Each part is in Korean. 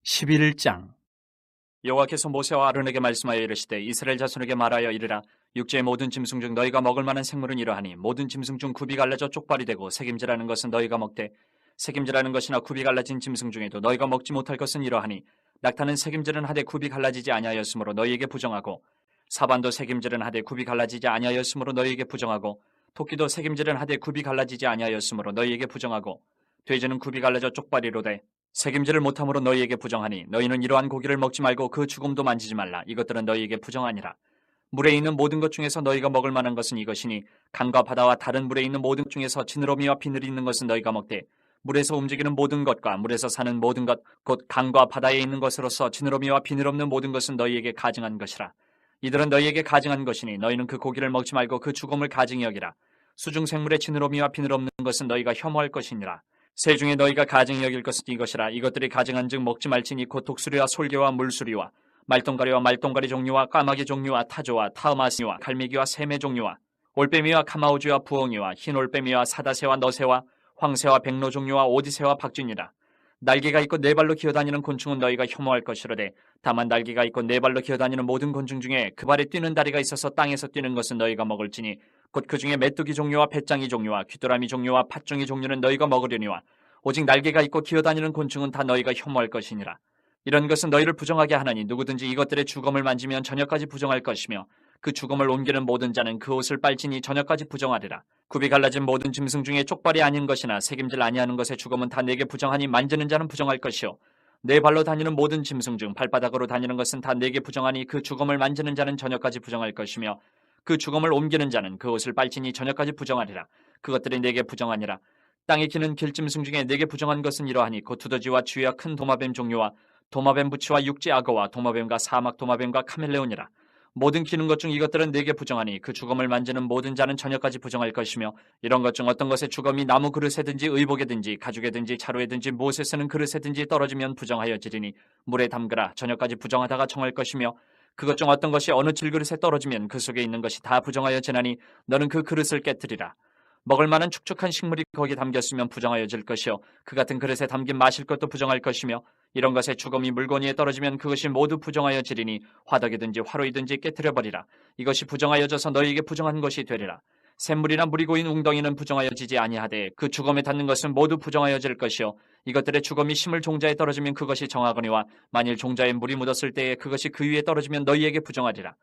11장. 여호와께서 모세와 아론에게 말씀하여 이르시되 이스라엘 자손에게 말하여 이르라. 육지의 모든 짐승 중 너희가 먹을 만한 생물은 이러하니 모든 짐승 중 굽이 갈라져 쪽발이 되고 새김질하는 것은 너희가 먹되 새김질하는 것이나 굽이 갈라진 짐승 중에도 너희가 먹지 못할 것은 이러하니 낙타는 새김질은 하되 굽이 갈라지지 아니하였으므로 너희에게 부정하고 사반도 새김질은 하되 굽이 갈라지지 아니하였으므로 너희에게 부정하고 토끼도 새김질은 하되 굽이 갈라지지 아니하였으므로 너희에게 부정하고 돼지는 굽이 갈라져 쪽발이로되 새김질을 못함으로 너희에게 부정하니 너희는 이러한 고기를 먹지 말고 그 죽음도 만지지 말라. 이것들은 너희에게 부정하니라. 물에 있는 모든 것 중에서 너희가 먹을 만한 것은 이것이니 강과 바다와 다른 물에 있는 모든 것 중에서 지느러미와 비늘이 있는 것은 너희가 먹되 물에서 움직이는 모든 것과 물에서 사는 모든 것 곧 강과 바다에 있는 것으로서 지느러미와 비늘 없는 모든 것은 너희에게 가증한 것이라. 이들은 너희에게 가증한 것이니 너희는 그 고기를 먹지 말고 그 죽음을 가증히 여기라. 수중 생물의 지느러미와 비늘 없는 것은 너희가 혐오할 것이니라. 새 중에 너희가 가증히 여길 것은 이것이라. 이것들이 가증한즉 먹지 말지니 곧 독수리와 솔개와 물수리와 말똥가리와 말똥가리 종류와 까마귀 종류와 타조와 타으마스와 갈매기와 새매 종류와 올빼미와 카마우주와 부엉이와 흰 올빼미와 사다새와 너새와 황새와 백로 종류와 오디새와 박쥐니라. 날개가 있고 네 발로 기어다니는 곤충은 너희가 혐오할 것이로되 다만 날개가 있고 네 발로 기어다니는 모든 곤충 중에 그 발에 뛰는 다리가 있어서 땅에서 뛰는 것은 너희가 먹을지니 곧 그 중에 메뚜기 종류와 배짱이 종류와 귀뚜라미 종류와 팥종이 종류는 너희가 먹으려니와 오직 날개가 있고 기어다니는 곤충은 다 너희가 혐오할 것이니라. 이런 것은 너희를 부정하게 하나니 누구든지 이것들의 주검을 만지면 저녁까지 부정할 것이며 그 주검을 옮기는 모든 자는 그 옷을 빨지니 저녁까지 부정하리라. 굽이 갈라진 모든 짐승 중에 쪽발이 아닌 것이나 새김질 아니하는 것의 주검은 다 내게 부정하니 만지는 자는 부정할 것이요 네 발로 다니는 모든 짐승 중 발바닥으로 다니는 것은 다 내게 부정하니 그 주검을 만지는 자는 저녁까지 부정할 것이며 그 주검을 옮기는 자는 그 옷을 빨지니 저녁까지 부정하리라. 그것들이 내게 부정하니라. 땅에 기는 길짐승 중에 내게 부정한 것은 이러하니 곧 두더지와 쥐와 큰 도마뱀 종류와 도마뱀 부치와 육지 악어와 도마뱀과 사막 도마뱀과 카멜레온이라. 모든 기는 것 중 이것들은 내게 부정하니 그 주검을 만지는 모든 자는 저녁까지 부정할 것이며 이런 것 중 어떤 것의 주검이 나무 그릇에든지 의복에든지 가죽에든지 자루에든지 무엇에 쓰는 그릇에든지 떨어지면 부정하여지리니 물에 담그라. 저녁까지 부정하다가 정할 것이며 그것 중 어떤 것이 어느 질그릇에 떨어지면 그 속에 있는 것이 다 부정하여지나니 너는 그 그릇을 깨뜨리라. 먹을 만한 축축한 식물이 거기 담겼으면 부정하여질 것이요 그 같은 그릇에 담긴 마실 것도 부정할 것이며 이런 것에 주검이 물건 위에 떨어지면 그것이 모두 부정하여지리니 화덕이든지 화로이든지 깨뜨려버리라. 이것이 부정하여져서 너희에게 부정한 것이 되리라. 샘물이나 물이 고인 웅덩이는 부정하여지지 아니하되 그 주검에 닿는 것은 모두 부정하여질 것이요 이것들의 주검이 심을 종자에 떨어지면 그것이 정하거니와 만일 종자에 물이 묻었을 때에 그것이 그 위에 떨어지면 너희에게 부정하리라.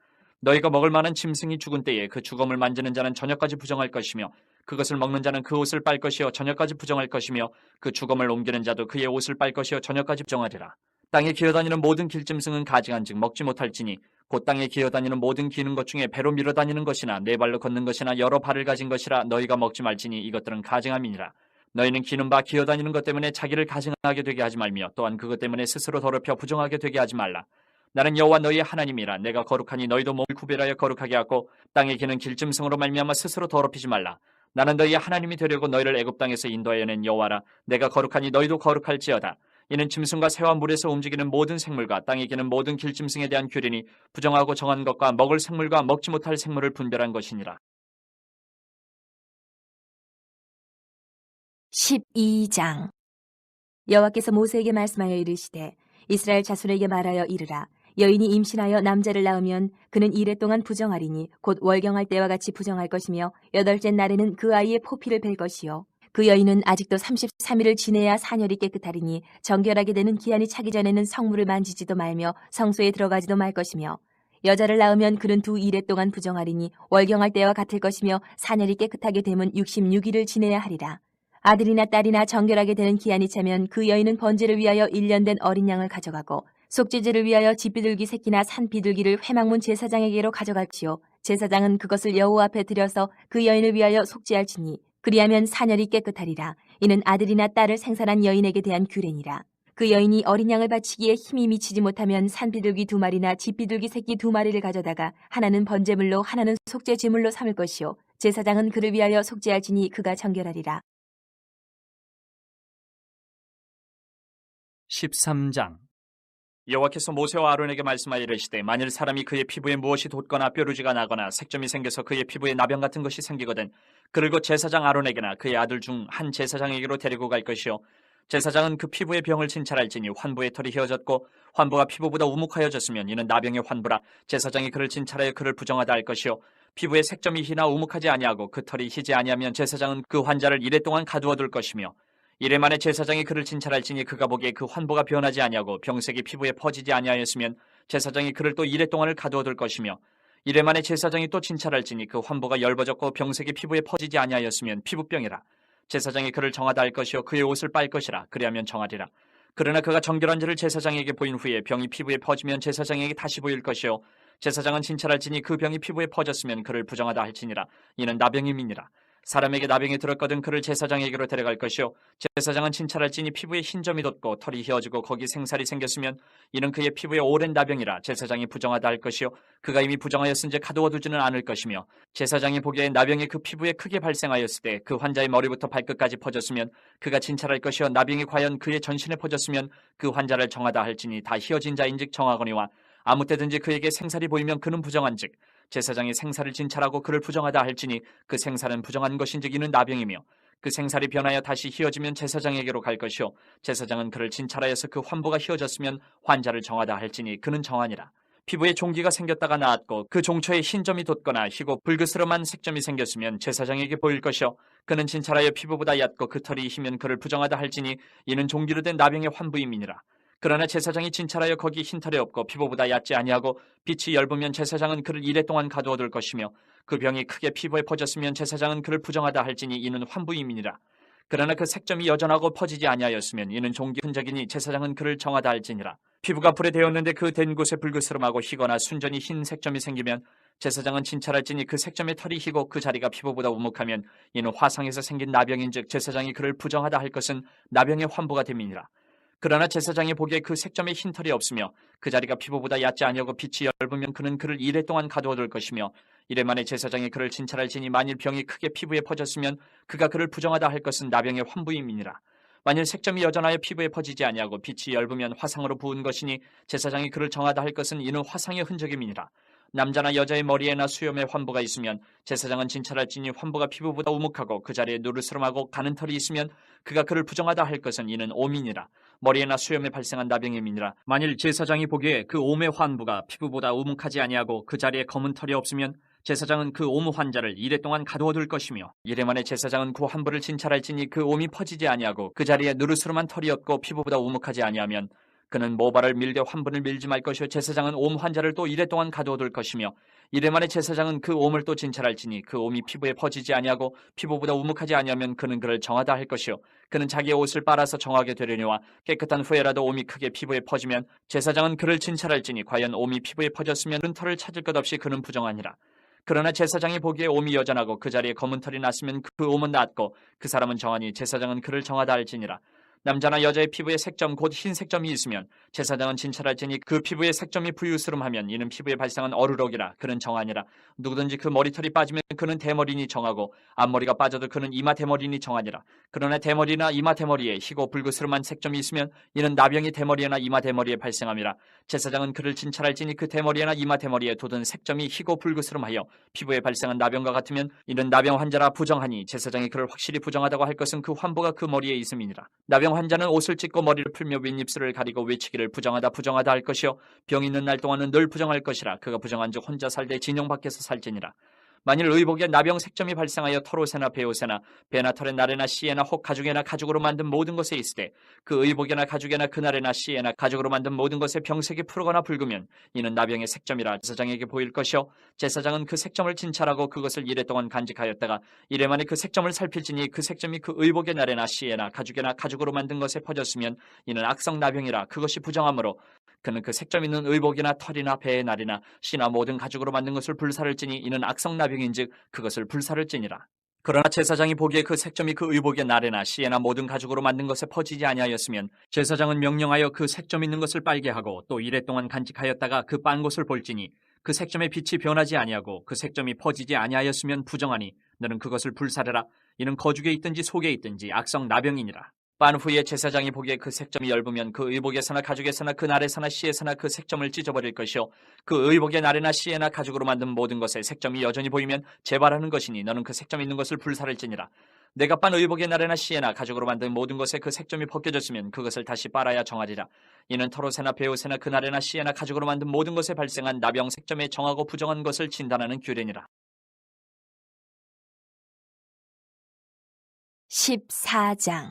너희가 먹을 만한 짐승이 죽은 때에 그 주검을 만지는 자는 저녁까지 부정할 것이며 그것을 먹는 자는 그 옷을 빨 것이요 저녁까지 부정할 것이며 그 주검을 옮기는 자도 그의 옷을 빨 것이요 저녁까지 부정하리라. 땅에 기어다니는 모든 길짐승은 가증한즉 먹지 못할지니 곧 땅에 기어다니는 모든 기는 것 중에 배로 밀어다니는 것이나 네 발로 걷는 것이나 여러 발을 가진 것이라 너희가 먹지 말지니 이것들은 가증함이니라. 너희는 기는 바 기어다니는 것 때문에 자기를 가증하게 되게 하지 말며 또한 그것 때문에 스스로 더럽혀 부정하게 되게 하지 말라. 나는 여호와 너희의 하나님이라. 내가 거룩하니 너희도 몸을 구별하여 거룩하게 하고 땅에 기는 길짐승으로 말미암아 스스로 더럽히지 말라. 나는 너희의 하나님이 되려고 너희를 애굽 땅에서 인도하여 낸 여호와라. 내가 거룩하니 너희도 거룩할지어다. 이는 짐승과 새와 물에서 움직이는 모든 생물과 땅에 기는 모든 길짐승에 대한 규례니 부정하고 정한 것과 먹을 생물과 먹지 못할 생물을 분별한 것이니라. 12장. 여호와께서 모세에게 말씀하여 이르시되 이스라엘 자손에게 말하여 이르라. 여인이 임신하여 남자를 낳으면 그는 이래 동안 부정하리니 곧 월경할 때와 같이 부정할 것이며 여덟째 날에는 그 아이의 포피를 벨 것이요 그 여인은 아직도 33일을 지내야 사녀리 깨끗하리니 정결하게 되는 기한이 차기 전에는 성물을 만지지도 말며 성소에 들어가지도 말 것이며 여자를 낳으면 그는 두 이래 동안 부정하리니 월경할 때와 같을 것이며 사녀리 깨끗하게 되면 66일을 지내야 하리라. 아들이나 딸이나 정결하게 되는 기한이 차면 그 여인은 번제를 위하여 1년 된 어린 양을 가져가고 속죄제를 위하여 집비둘기 새끼나 산비둘기를 회막문 제사장에게로 가져갈지요 제사장은 그것을 여호와 앞에 들여서 그 여인을 위하여 속죄할지니 그리하면 사녀리 깨끗하리라. 이는 아들이나 딸을 생산한 여인에게 대한 규례니라. 그 여인이 어린 양을 바치기에 힘이 미치지 못하면 산비둘기 2마리나 집비둘기 새끼 2마리를 가져다가 하나는 번제물로 하나는 속죄제물로 삼을 것이요 제사장은 그를 위하여 속죄할지니 그가 정결하리라. 13장. 여호와께서 모세와 아론에게 말씀하여 이르시되 만일 사람이 그의 피부에 무엇이 돋거나 뾰루지가 나거나 색점이 생겨서 그의 피부에 나병 같은 것이 생기거든 그를 곧 제사장 아론에게나 그의 아들 중 한 제사장에게로 데리고 갈 것이요 제사장은 그 피부의 병을 진찰할지니 환부의 털이 휘어졌고 환부가 피부보다 우묵하여졌으면 이는 나병의 환부라. 제사장이 그를 진찰하여 그를 부정하다 할 것이요 피부에 색점이 희나 우묵하지 아니하고 그 털이 희지 아니하면 제사장은 그 환자를 이래 동안 가두어 둘 것이며 이래 만에 제사장이 그를 진찰할지니 그가 보기에 그 환부가 변하지 아니하고 병색이 피부에 퍼지지 아니하였으면 제사장이 그를 또 이래 동안을 가두어 둘 것이며 이래 만에 제사장이 또 진찰할지니 그 환부가 엷어졌고 병색이 피부에 퍼지지 아니하였으면 피부병이라. 제사장이 그를 정하다 할 것이요 그의 옷을 빨 것이라. 그리하면 정하리라. 그러나 그가 정결한지를 제사장에게 보인 후에 병이 피부에 퍼지면 제사장에게 다시 보일 것이요 제사장은 진찰할지니 그 병이 피부에 퍼졌으면 그를 부정하다 할지니라. 이는 나병임이니라. 사람에게 나병이 들었거든 그를 제사장에게로 데려갈 것이요 제사장은 진찰할지니 피부에 흰 점이 돋고 털이 휘어지고 거기 생살이 생겼으면 이는 그의 피부에 오랜 나병이라. 제사장이 부정하다 할 것이요 그가 이미 부정하였은지 가두어 두지는 않을 것이며 제사장이 보기에 나병이 그 피부에 크게 발생하였을 때 그 환자의 머리부터 발끝까지 퍼졌으면 그가 진찰할 것이요 나병이 과연 그의 전신에 퍼졌으면 그 환자를 정하다 할지니 다 휘어진 자인즉 정하거니와 아무 때든지 그에게 생살이 보이면 그는 부정한즉 제사장이 생살을 진찰하고 그를 부정하다 할지니 그 생살은 부정한 것인즉 이는 나병이며 그 생살이 변하여 다시 휘어지면 제사장에게로 갈 것이요 제사장은 그를 진찰하여서 그 환부가 휘어졌으면 환자를 정하다 할지니 그는 정하니라. 피부에 종기가 생겼다가 나았고 그 종초에 흰 점이 돋거나 희고 불그스름한 색점이 생겼으면 제사장에게 보일 것이요 그는 진찰하여 피부보다 얕고 그 털이 희면 그를 부정하다 할지니 이는 종기로 된 나병의 환부임이니라. 그러나 제사장이 진찰하여 거기 흰털이 없고 피부보다 얕지 아니하고 빛이 엷으면 제사장은 그를 이래 동안 가두어 둘 것이며 그 병이 크게 피부에 퍼졌으면 제사장은 그를 부정하다 할지니 이는 환부임이니라. 그러나 그 색점이 여전하고 퍼지지 아니하였으면 이는 종기 흔적이니 제사장은 그를 정하다 할지니라. 피부가 불에 데었는데 그 된 곳에 불그스름하고 희거나 순전히 흰 색점이 생기면 제사장은 진찰할지니 그 색점의 털이 희고 그 자리가 피부보다 우묵하면 이는 화상에서 생긴 나병인즉 제사장이 그를 부정하다 할 것은 나병의 환부가 됨이니라. 그러나 제사장이 보기에 그 색점에 흰 털이 없으며 그 자리가 피부보다 얕지 아니하고 빛이 엷으면 그는 그를 이래 동안 가두어 둘 것이며 이래 만에 제사장이 그를 진찰할지니 만일 병이 크게 피부에 퍼졌으면 그가 그를 부정하다 할 것은 나병의 환부임이니라. 만일 색점이 여전하여 피부에 퍼지지 아니하고 빛이 엷으면 화상으로 부은 것이니 제사장이 그를 정하다 할 것은 이는 화상의 흔적임이니라. 남자나 여자의 머리에나 수염에 환부가 있으면 제사장은 진찰할지니 환부가 피부보다 우묵하고 그 자리에 누르스름하고 가는 털이 있으면 그가 그를 부정하다 할 것은 이는 오민이라. 머리에나 수염에 발생한 나병임이니라. 만일 제사장이 보기에 그 옴의 환부가 피부보다 우묵하지 아니하고 그 자리에 검은 털이 없으면 제사장은 그 옴 환자를 이래 동안 가두어 둘 것이며 이래 만에 제사장은 그 환부를 진찰할지니 그 옴이 퍼지지 아니하고 그 자리에 누르스름한 털이 없고 피부보다 우묵하지 아니하면 그는 모발을 밀되 환부를 밀지 말 것이요 제사장은 옴 환자를 또 이래 동안 가두어 둘 것이며 이래 만에 제사장은 그 옴을 또 진찰할지니 그 옴이 피부에 퍼지지 아니하고 피부보다 우묵하지 아니하면 그는 그를 정하다 할 것이요 그는 자기의 옷을 빨아서 정하게 되려니와 깨끗한 후에라도 옴이 크게 피부에 퍼지면 제사장은 그를 진찰할지니 과연 옴이 피부에 퍼졌으면 은 털을 찾을 것 없이 그는 부정하니라. 그러나 제사장이 보기에 옴이 여전하고 그 자리에 검은 털이 났으면 그 옴은 낫고 그 사람은 정하니 제사장은 그를 정하다 할지니라. 남자나 여자의 피부에 색점 곧 흰 색점이 있으면 제사장은 진찰할지니 그 피부에 색점이 부유스름하면 이는 피부에 발생한 어루럭이라. 그는 정하니라. 누구든지 그 머리털이 빠지면 그는 대머리니 정하고 앞머리가 빠져도 그는 이마 대머리니 정하니라. 그러나 대머리나 이마 대머리에 희고 불그스름한 색점이 있으면 이는 나병이 대머리에나 이마 대머리에 발생함이라. 제사장은 그를 진찰할지니 그 대머리에나 이마 대머리에 돋은 색점이 희고 불그스름하여 피부에 발생한 나병과 같으면 이는 나병 환자라 부정하니 제사장이 그를 확실히 부정하다고 할 것은 그 환부가 그 머리에 있음이니라. 나병 환자는 옷을 찢고 머리를 풀며 윗입술을 가리고 외치기를 부정하다 부정하다 할 것이요 병 있는 날 동안은 늘 부정할 것이라. 그가 부정한즉 혼자 살되 진영 밖에서 살지니라. 만일 의복에 나병 색점이 발생하여 털옷에나 베옷에나 배나 털에 날에나 씨에나 혹 가죽에나 가죽으로 만든 모든 것에 있으되 그 의복에나 가죽에나 그날에나 씨에나 가죽으로 만든 모든 것에 병색이 푸르거나 붉으면 이는 나병의 색점이라 제사장에게 보일 것이요 제사장은 그 색점을 진찰하고 그것을 이래 동안 간직하였다가 이래 만에 그 색점을 살필지니 그 색점이 그 의복의 날에나 씨에나 가죽에나 가죽으로 만든 것에 퍼졌으면 이는 악성 나병이라. 그것이 부정하므로 그는 그 색점 있는 의복이나 털이나 배의 날이나 씨나 모든 가죽으로 만든 것을 불사를 찌니 이는 악성 나병인즉 그것을 불사를 찌니라. 그러나 제사장이 보기에 그 색점이 그 의복의 날에나 씨에나 모든 가죽으로 만든 것에 퍼지지 아니하였으면 제사장은 명령하여 그 색점 있는 것을 빨게 하고 또 이래 동안 간직하였다가 그 빤 것을 볼지니 그 색점의 빛이 변하지 아니하고 그 색점이 퍼지지 아니하였으면 부정하니 너는 그것을 불사르라. 이는 거죽에 있든지 속에 있든지 악성 나병이니라. 빤 후에 제사장이 보기에 그 색점이 엷으면 그 의복에서나 가죽에서나 그 날에서나 씨에서나 그 색점을 찢어버릴 것이요 그 의복의 날에나 씨에나 가죽으로 만든 모든 것에 색점이 여전히 보이면 재발하는 것이니 너는 그 색점 있는 것을 불사를지니라. 내가 빤 의복의 나래나 시에나 가죽으로 만든 모든 것에 그 색점이 벗겨졌으면 그것을 다시 빨아야 정하리라. 이는 털옷에나 베옷에나 그 나래나 시에나 가죽으로 만든 모든 것에 발생한 나병 색점에 정하고 부정한 것을 진단하는 규례니라. 14장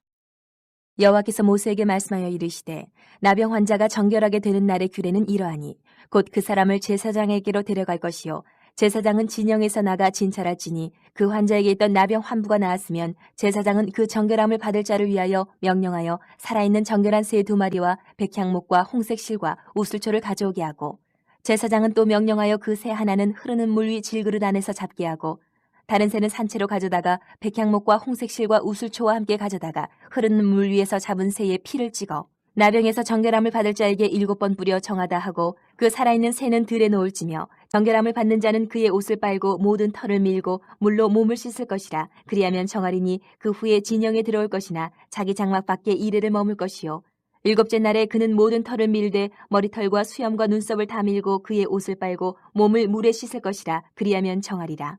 여호와께서 모세에게 말씀하여 이르시되 나병 환자가 정결하게 되는 날의 규례는 이러하니 곧 그 사람을 제사장에게로 데려갈 것이요 제사장은 진영에서 나가 진찰할지니 그 환자에게 있던 나병 환부가 나았으면 제사장은 그 정결함을 받을 자를 위하여 명령하여 살아있는 정결한 새 2마리와 백향목과 홍색 실과 우슬초를 가져오게 하고 제사장은 또 명령하여 그 새 하나는 흐르는 물 위 질그릇 안에서 잡게 하고 다른 새는 산채로 가져다가 백향목과 홍색 실과 우슬초와 함께 가져다가 흐르는 물 위에서 잡은 새의 피를 찍어 나병에서 정결함을 받을 자에게 7번 뿌려 정하다 하고 그 살아있는 새는 들에 놓을지며 정결함을 받는 자는 그의 옷을 빨고 모든 털을 밀고 물로 몸을 씻을 것이라. 그리하면 정하리니 그 후에 진영에 들어올 것이나 자기 장막 밖에 이래를 머물 것이요 7째 날에 그는 모든 털을 밀되 머리털과 수염과 눈썹을 다 밀고 그의 옷을 빨고 몸을 물에 씻을 것이라. 그리하면 정하리라.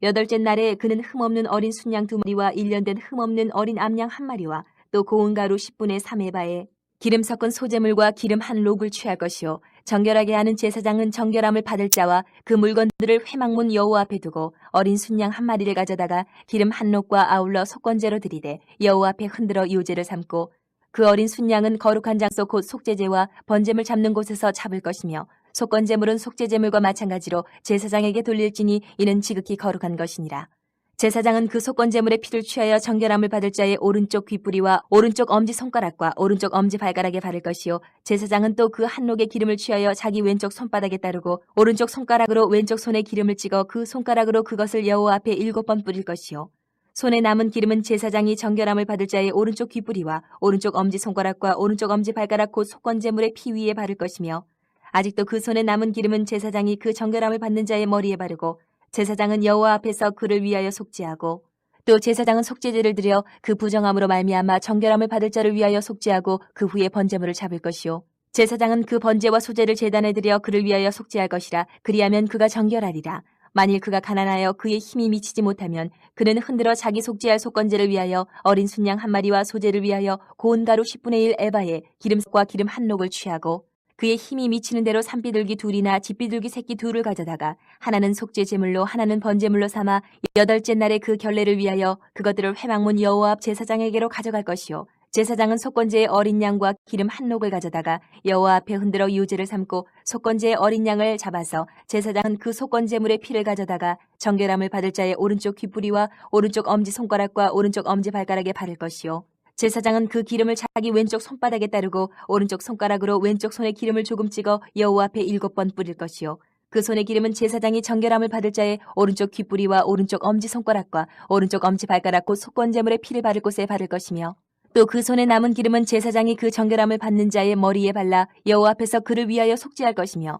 8째 날에 그는 흠없는 어린 순양 2마리와 1년 된 흠없는 어린 암양 1마리와 또 고운 가루 10분의 3에바에 기름 섞은 소재물과 기름 한 록을 취할 것이요 정결하게 하는 제사장은 정결함을 받을 자와 그 물건들을 회막문 여호와 앞에 두고 어린 순양 1마리를 가져다가 기름 한 록과 아울러 속건제로 드리되 여호와 앞에 흔들어 유제를 삼고 그 어린 순양은 거룩한 장소 곧 속죄제와 번제물 잡는 곳에서 잡을 것이며 속건제물은 속죄제물과 마찬가지로 제사장에게 돌릴지니 이는 지극히 거룩한 것이니라. 제사장은 그 속건제물의 피를 취하여 정결함을 받을 자의 오른쪽 귓뿌리와 오른쪽 엄지손가락과 오른쪽 엄지발가락에 바를 것이요 제사장은 또 그 한 록의 기름을 취하여 자기 왼쪽 손바닥에 따르고 오른쪽 손가락으로 왼쪽 손에 기름을 찍어 그 손가락으로 그것을 여호와 앞에 7번 뿌릴 것이요 손에 남은 기름은 제사장이 정결함을 받을 자의 오른쪽 귓뿌리와 오른쪽 엄지손가락과 오른쪽 엄지발가락 곧 속건제물의 피 위에 바를 것이며 아직도 그 손에 남은 기름은 제사장이 그 정결함을 받는 자의 머리에 바르고 제사장은 여호와 앞에서 그를 위하여 속죄하고 또 제사장은 속죄제를 드려 그 부정함으로 말미암아 정결함을 받을 자를 위하여 속죄하고 그 후에 번제물을 잡을 것이요 제사장은 그 번제와 소제를 제단에 드려 그를 위하여 속죄할 것이라. 그리하면 그가 정결하리라. 만일 그가 가난하여 그의 힘이 미치지 못하면 그는 흔들어 자기 속죄할 속건제를 위하여 어린 순양 1마리와 소제를 위하여 고운 가루 10분의 1 에바에 기름과 기름 한 록을 취하고 그의 힘이 미치는 대로 산비둘기 2이나 집비둘기 새끼 2를 가져다가 하나는 속죄 제물로 하나는 번제물로 삼아 8째 날에 그 결례를 위하여 그것들을 회막문 여호와 앞 제사장에게로 가져갈 것이요 제사장은 속건제의 어린 양과 기름 한 록을 가져다가 여호와 앞에 흔들어 유제를 삼고 속건제의 어린 양을 잡아서 제사장은 그 속건제물의 피를 가져다가 정결함을 받을 자의 오른쪽 귓뿌리와 오른쪽 엄지손가락과 오른쪽 엄지발가락에 바를 것이요 제사장은 그 기름을 자기 왼쪽 손바닥에 따르고 오른쪽 손가락으로 왼쪽 손에 기름을 조금 찍어 여호와 앞에 7번 뿌릴 것이요 그 손의 기름은 제사장이 정결함을 받을 자의 오른쪽 귓뿌리와 오른쪽 엄지손가락과 오른쪽 엄지발가락 곧 속건제물의 피를 바를 곳에 바를 것이며 또 그 손에 남은 기름은 제사장이 그 정결함을 받는 자의 머리에 발라 여호와 앞에서 그를 위하여 속죄할 것이며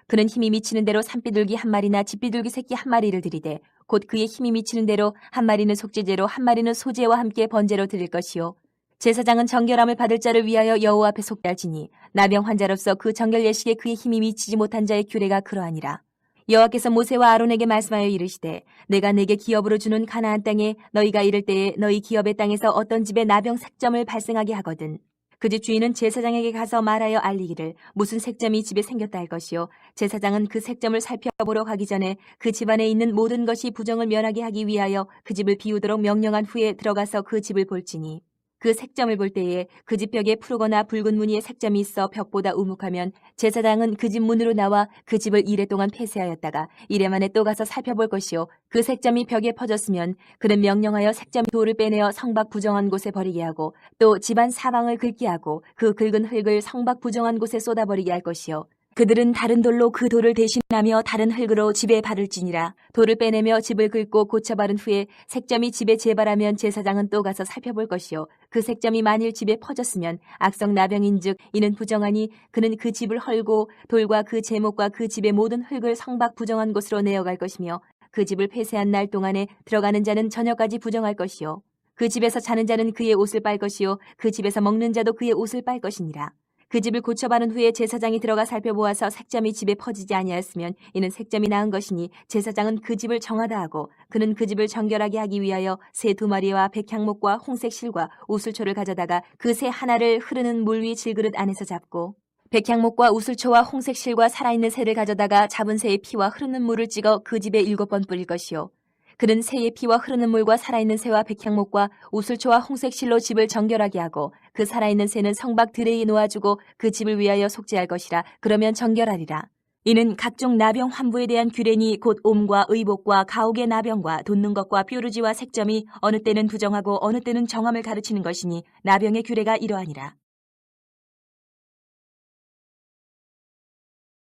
그는 힘이 미치는 대로 산비둘기 1마리나 집비둘기 새끼 1마리를 드리되 곧 그의 힘이 미치는 대로 1마리는 속죄제로 1마리는 소제와 함께 번제로 드릴 것이요 제사장은 정결함을 받을 자를 위하여 여호와 앞에 속죄할지니 나병 환자로서 그 정결 예식에 그의 힘이 미치지 못한 자의 규례가 그러하니라. 여호와께서 모세와 아론에게 말씀하여 이르시되 내가 내게 기업으로 주는 가나안 땅에 너희가 이를 때에 너희 기업의 땅에서 어떤 집에 나병 색점을 발생하게 하거든 그 집 주인은 제사장에게 가서 말하여 알리기를 무슨 색점이 집에 생겼다 할 것이요 제사장은 그 색점을 살펴보러 가기 전에 그 집안에 있는 모든 것이 부정을 면하게 하기 위하여 그 집을 비우도록 명령한 후에 들어가서 그 집을 볼지니 그 색점을 볼 때에 그 집 벽에 푸르거나 붉은 무늬의 색점이 있어 벽보다 우묵하면 제사장은 그 집 문으로 나와 그 집을 이레 동안 폐쇄하였다가 이레 만에 또 가서 살펴볼 것이요 그 색점이 벽에 퍼졌으면 그는 명령하여 색점 돌을 빼내어 성밖 부정한 곳에 버리게 하고 또 집안 사방을 긁게 하고 그 긁은 흙을 성밖 부정한 곳에 쏟아버리게 할 것이요 그들은 다른 돌로 그 돌을 대신하며 다른 흙으로 집에 바를지니라. 돌을 빼내며 집을 긁고 고쳐 바른 후에 색점이 집에 재발하면 제사장은 또 가서 살펴볼 것이요 그 색점이 만일 집에 퍼졌으면 악성 나병인즉 이는 부정하니 그는 그 집을 헐고 돌과 그 제목과 그 집의 모든 흙을 성밖 부정한 곳으로 내어갈 것이며 그 집을 폐쇄한 날 동안에 들어가는 자는 저녁까지 부정할 것이요 그 집에서 자는 자는 그의 옷을 빨 것이요 그 집에서 먹는 자도 그의 옷을 빨 것이니라. 그 집을 고쳐바른 후에 제사장이 들어가 살펴보아서 색점이 집에 퍼지지 아니하였으면 이는 색점이 나은 것이니 제사장은 그 집을 정하다 하고 그는 그 집을 정결하게 하기 위하여 새 2마리와 백향목과 홍색 실과 우슬초를 가져다가 그 새 하나를 흐르는 물 위 질그릇 안에서 잡고 백향목과 우슬초와 홍색 실과 살아있는 새를 가져다가 잡은 새의 피와 흐르는 물을 찍어 그 집에 7번 뿌릴 것이요 그는 새의 피와 흐르는 물과 살아있는 새와 백향목과 우슬초와 홍색실로 집을 정결하게 하고 그 살아있는 새는 성박 드레에 놓아주고 그 집을 위하여 속죄할 것이라. 그러면 정결하리라. 이는 각종 나병 환부에 대한 규례니 곧 옴과 의복과 가옥의 나병과 돋는 것과 뾰루지와 색점이 어느 때는 부정하고 어느 때는 정함을 가르치는 것이니 나병의 규례가 이러하니라.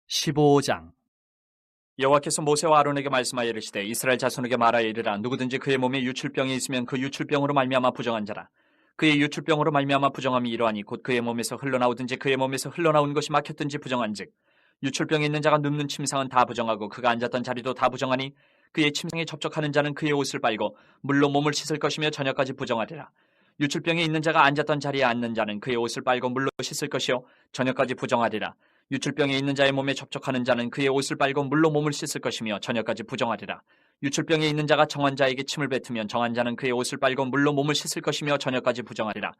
15장 여호와께서 모세와 아론에게 말씀하여 이르시되 이스라엘 자손에게 말하여 이르라. 누구든지 그의 몸에 유출병이 있으면 그 유출병으로 말미암아 부정한 자라. 그의 유출병으로 말미암아 부정함이 이러하니 곧 그의 몸에서 흘러나오든지 그의 몸에서 흘러나온 것이 막혔든지 부정한즉 유출병이 있는 자가 눕는 침상은 다 부정하고 그가 앉았던 자리도 다 부정하니 그의 침상에 접촉하는 자는 그의 옷을 빨고 물로 몸을 씻을 것이며 저녁까지 부정하리라. 유출병이 있는 자가 앉았던 자리에 앉는 자는 그의 옷을 빨고 물로 씻을 것이요 저녁까지 부정하리라. 유출병이 있는 자의 몸에 접촉하는 자는 그의 옷을 빨고 물로 몸을 씻을 것이며 저녁까지 부정하리라. 유출병이 있는 자가 정한 자에게 침을 뱉으면 정한 자는 그의 옷을 빨고 물로 몸을 씻을 것이며 저녁까지 부정하리라.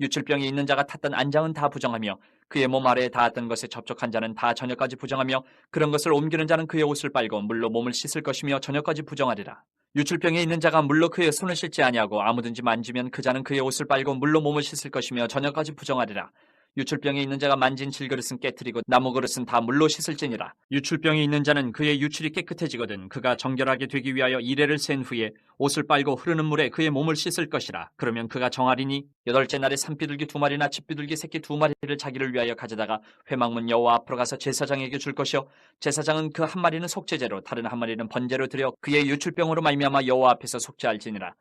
유출병이 있는 자가 탔던 안장은 다 부정하며 그의 몸 아래에 닿았던 것에 접촉한 자는 다 저녁까지 부정하며 그런 것을 옮기는 자는 그의 옷을 빨고 물로 몸을 씻을 것이며 저녁까지 부정하리라. 유출병이 있는 자가 물로 그의 손을 씻지 아니하고 아무든지 만지면 그 자는 그의 옷을 빨고 물로 몸을 씻을 것이며 저녁까지 부정하리라. 유출병이 있는 자가 만진 질그릇은 깨뜨리고 나무 그릇은 다 물로 씻을지니라. 유출병이 있는 자는 그의 유출이 깨끗해지거든 그가 정결하게 되기 위하여 이레를 센 후에 옷을 빨고 흐르는 물에 그의 몸을 씻을 것이라. 그러면 그가 정하리니 8째 날에 산비둘기 2마리나 집비둘기 새끼 2마리를 자기를 위하여 가져다가 회막문 여호와 앞으로 가서 제사장에게 줄 것이요 제사장은 그 한 마리는 속죄제로 다른 한 마리는 번제로 드려 그의 유출병으로 말미암아 여호와 앞에서 속죄할지니라.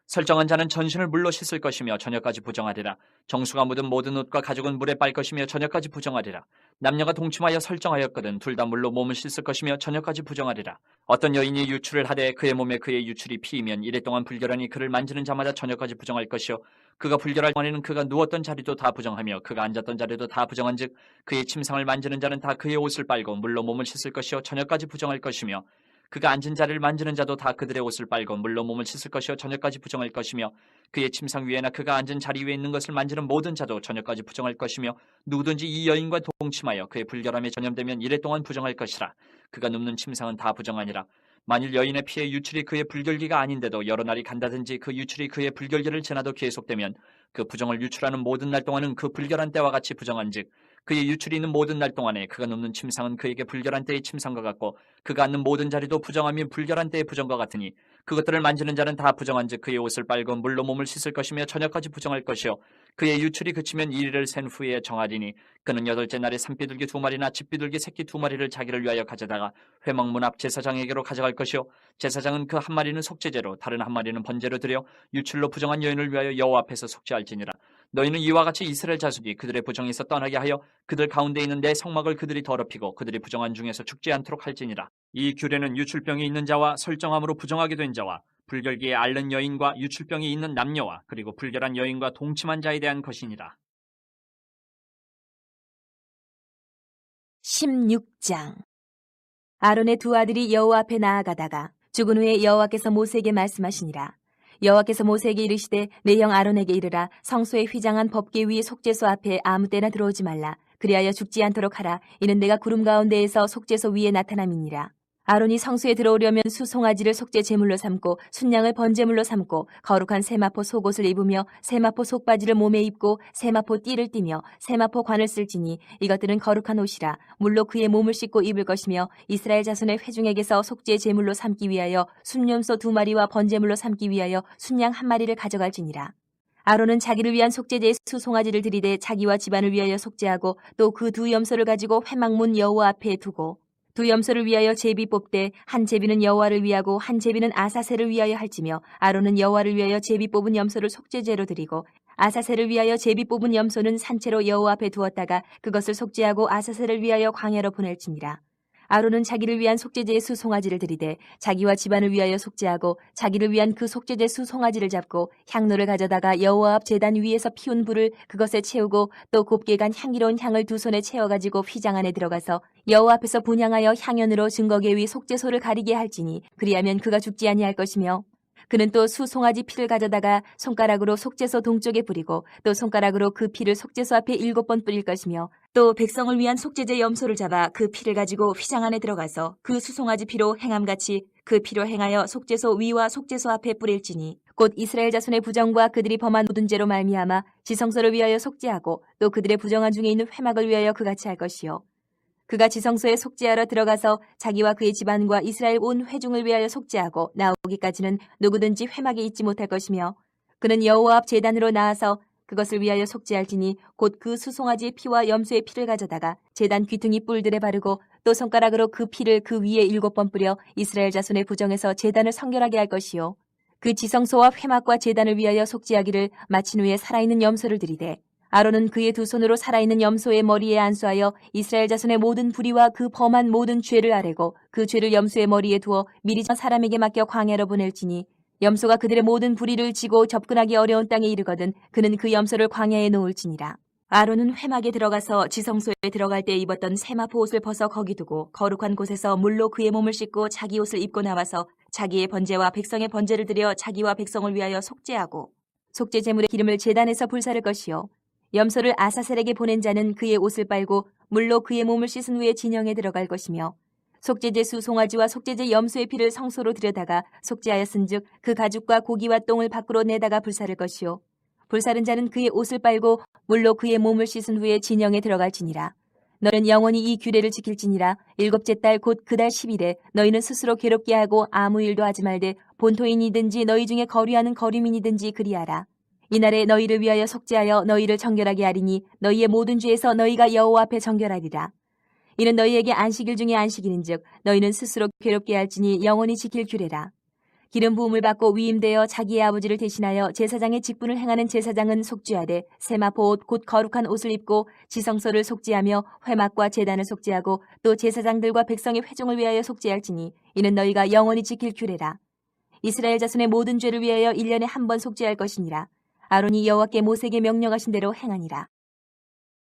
설정한 자는 전신을 물로 씻을 것이며 저녁까지 부정하리라. 정수가 묻은 모든 옷과 가죽은 물에 빨 것이며 저녁까지 부정하리라. 남녀가 동침하여 설정하였거든 둘 다 물로 몸을 씻을 것이며 저녁까지 부정하리라. 어떤 여인이 유출을 하되 그의 몸에 그의 유출이 피이면 이래 동안 불결하니 그를 만지는 자마다 저녁까지 부정할 것이요 그가 불결할 동안에는 그가 누웠던 자리도 다 부정하며 그가 앉았던 자리도 다 부정한즉 그의 침상을 만지는 자는 다 그의 옷을 빨고 물로 몸을 씻을 것이요 저녁까지 부정할 것이며 그가 앉은 자리를 만지는 자도 다 그들의 옷을 빨고 물로 몸을 씻을 것이요 저녁까지 부정할 것이며 그의 침상 위에나 그가 앉은 자리 위에 있는 것을 만지는 모든 자도 저녁까지 부정할 것이며 누구든지 이 여인과 동침하여 그의 불결함에 전염되면 이래 동안 부정할 것이라. 그가 눕는 침상은 다 부정하니라. 만일 여인의 피에 유출이 그의 불결기가 아닌데도 여러 날이 간다든지 그 유출이 그의 불결기를 지나도 계속되면 그 부정을 유출하는 모든 날 동안은 그 불결한 때와 같이 부정한즉 그의 유출이 있는 모든 날 동안에 그가 눕는 침상은 그에게 불결한 때의 침상과 같고 그가 앉는 모든 자리도 부정하며 불결한 때의 부정과 같으니 그것들을 만지는 자는 다 부정한즉 그의 옷을 빨고 물로 몸을 씻을 것이며 저녁까지 부정할 것이요 그의 유출이 그치면 이리를 센 후에 정하리니 그는 8째 날에 산비둘기 2마리나 집비둘기 새끼 2마리를 자기를 위하여 가져다가 회막문 앞 제사장에게로 가져갈 것이요 제사장은 그 한 마리는 속죄제로 다른 한 마리는 번제로 드려 유출로 부정한 여인을 위하여 여호와 앞에서 속죄할지니라. 너희는 이와 같이 이스라엘 자손이 그들의 부정에서 떠나게 하여 그들 가운데 있는 내 성막을 그들이 더럽히고 그들이 부정한 중에서 죽지 않도록 할지니라. 이 규례는 유출병이 있는 자와 설정함으로 부정하게 된 자와 불결기에 앓는 여인과 유출병이 있는 남녀와 그리고 불결한 여인과 동침한 자에 대한 것이니라. 16장 아론의 2 아들이 여호와 앞에 나아가다가 죽은 후에 여호와께서 모세에게 말씀하시니라. 여호와께서 모세에게 이르시되 내 형 아론에게 이르라. 성소에 휘장한 법궤 위 속죄소 앞에 아무 때나 들어오지 말라. 그리하여 죽지 않도록 하라. 이는 내가 구름 가운데에서 속죄소 위에 나타남이니라. 아론이 성소에 들어오려면 수송아지를 속죄 제물로 삼고 순양을 번제물로 삼고 거룩한 세마포 속옷을 입으며 세마포 속바지를 몸에 입고 세마포 띠를 띠며 세마포 관을 쓸지니 이것들은 거룩한 옷이라. 물로 그의 몸을 씻고 입을 것이며 이스라엘 자손의 회중에게서 속죄 제물로 삼기 위하여 순염소 2마리와 번제물로 삼기 위하여 순양 1마리를 가져갈지니라. 아론은 자기를 위한 속죄제의 수송아지를 들이되 자기와 집안을 위하여 속죄하고 또 그 2 염소를 가지고 회막문 여호와 앞에 두고 2 염소를 위하여 제비 뽑되 한 제비는 여호와를 위하고 한 제비는 아사셀을 위하여 할지며 아론은 여호와를 위하여 제비 뽑은 염소를 속죄제로 드리고 아사셀을 위하여 제비 뽑은 염소는 산채로 여호와 앞에 두었다가 그것을 속죄하고 아사셀을 위하여 광야로 보낼지니라. 아론은 자기를 위한 속죄제의 수 송아지를 들이되 자기와 집안을 위하여 속죄하고 자기를 위한 그 속죄제 수 송아지를 잡고 향로를 가져다가 여호와 앞 제단 위에서 피운 불을 그것에 채우고 또 곱게 간 향기로운 향을 두 손에 채워가지고 휘장 안에 들어가서 여호와 앞에서 분향하여 향연으로 증거계 위 속죄소를 가리게 할지니 그리하면 그가 죽지 아니할 것이며 그는 또 수 송아지 피를 가져다가 손가락으로 속죄소 동쪽에 뿌리고 또 손가락으로 그 피를 속죄소 앞에 7번 뿌릴 것이며 또 백성을 위한 속죄제 염소를 잡아 그 피를 가지고 휘장 안에 들어가서 그 수송아지 피로 행함같이 그 피로 행하여 속죄소 위와 속죄소 앞에 뿌릴지니 곧 이스라엘 자손의 부정과 그들이 범한 모든 죄로 말미암아 지성소를 위하여 속죄하고 또 그들의 부정한 중에 있는 회막을 위하여 그같이 할 것이요 그가 지성소에 속죄하러 들어가서 자기와 그의 집안과 이스라엘 온 회중을 위하여 속죄하고 나오기까지는 누구든지 회막에 있지 못할 것이며 그는 여호와 앞 제단으로 나아서 그것을 위하여 속죄할지니 곧 그 수송아지의 피와 염소의 피를 가져다가 제단 귀퉁이 뿔들에 바르고 또 손가락으로 그 피를 그 위에 7번 뿌려 이스라엘 자손의 부정에서 제단을 성결하게 할 것이요 그 지성소와 회막과 제단을 위하여 속죄하기를 마친 후에 살아있는 염소를 들이되 아론은 그의 두 손으로 살아있는 염소의 머리에 안수하여 이스라엘 자손의 모든 불의와 그 범한 모든 죄를 아뢰고 그 죄를 염소의 머리에 두어 미리 사람에게 맡겨 광야로 보낼지니 염소가 그들의 모든 불의를 지고 접근하기 어려운 땅에 이르거든 그는 그 염소를 광야에 놓을지니라. 아론은 회막에 들어가서 지성소에 들어갈 때 입었던 세마포 옷을 벗어 거기 두고 거룩한 곳에서 물로 그의 몸을 씻고 자기 옷을 입고 나와서 자기의 번제와 백성의 번제를 드려 자기와 백성을 위하여 속죄하고 속죄 제물의 기름을 제단에서 불사를 것이요 염소를 아사셀에게 보낸 자는 그의 옷을 빨고 물로 그의 몸을 씻은 후에 진영에 들어갈 것이며 속죄제 수 송아지와 속죄제 염소의 피를 성소로 들여다가 속죄하였은즉 그 가죽과 고기와 똥을 밖으로 내다가 불사를 것이요 불사른 자는 그의 옷을 빨고 물로 그의 몸을 씻은 후에 진영에 들어갈지니라. 너는 영원히 이 규례를 지킬지니라. 7째 달 곧 그 달 10일에 너희는 스스로 괴롭게 하고 아무 일도 하지 말되 본토인이든지 너희 중에 거류하는 거류민이든지 그리하라. 이날에 너희를 위하여 속죄하여 너희를 정결하게 하리니 너희의 모든 죄에서 너희가 여호와 앞에 정결하리라. 이는 너희에게 안식일 중에 안식일인즉 너희는 스스로 괴롭게 할지니 영원히 지킬 규례라. 기름 부음을 받고 위임되어 자기의 아버지를 대신하여 제사장의 직분을 행하는 제사장은 속죄하되 세마포 옷 곧 거룩한 옷을 입고 지성소를 속죄하며 회막과 제단을 속죄하고 또 제사장들과 백성의 회중을 위하여 속죄할지니 이는 너희가 영원히 지킬 규례라. 이스라엘 자손의 모든 죄를 위하여 1년에 한 번 속죄할 것이니라. 아론이 여호와께 모세에게 명령하신 대로 행하니라.